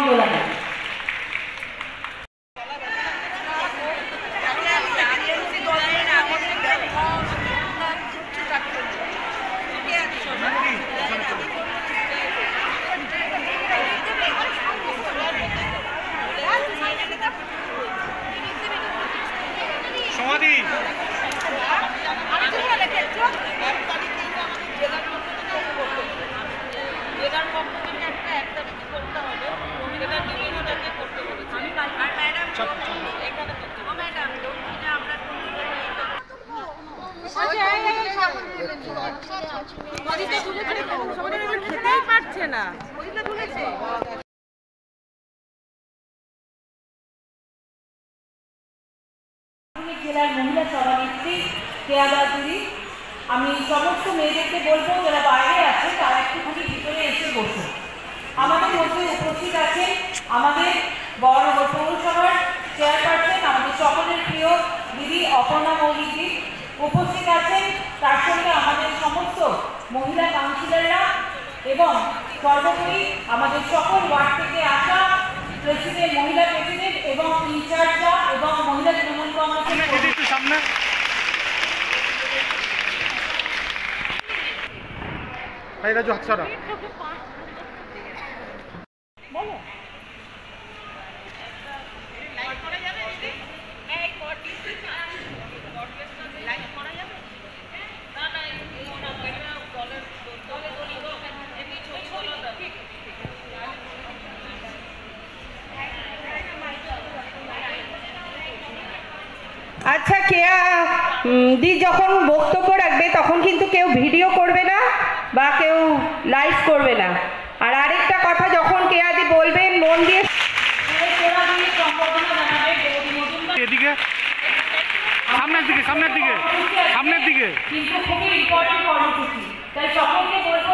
তোলা যায়। সমাধি খেতেই পারছে না। জেলার মহিলা সভানেত্রী কেয়া দাসুরি, আমি সমস্ত মেয়েদেরকে বলবো যারা বাইরে আছে তারা একটুখানি ভিতরে এসে বসুন। আমাদের মধ্যে উপস্থিত আছেন আমাদের বড়নগর পৌরসভার চেয়ারপারসন, আমাদের সকলের প্রিয় দিদি অপর্ণা মৌলিকজি উপস্থিত আছেন, তার সঙ্গে আমাদের সমস্ত মহিলা কাউন্সিলররা এবং সর্বোপরি আমাদের সকল ওয়ার্ড থেকে আসা প্রেসিডেন্ট, মহিলা প্রেসিডেন্ট এবং ইনচার্জরা এবং মহিলা তৃণমূল কংগ্রেসের সামনে রাজু হাতছাড়া আচ্ছা, কেয়া দি যখন বক্তব্য রাখবে তখন কিন্তু কেউ ভিডিও করবে না বা কেউ লাইভ করবে না। আর আরেকটা কথা, যখন কেয়া দি বলবেন মন দিয়ে এদিকে সামনের দিকে সামনের দিকে সামনের দিকে কিন্তু খুবই ইম্পর্টেন্ট কর্মসূচি, তাই সকলকে বলবো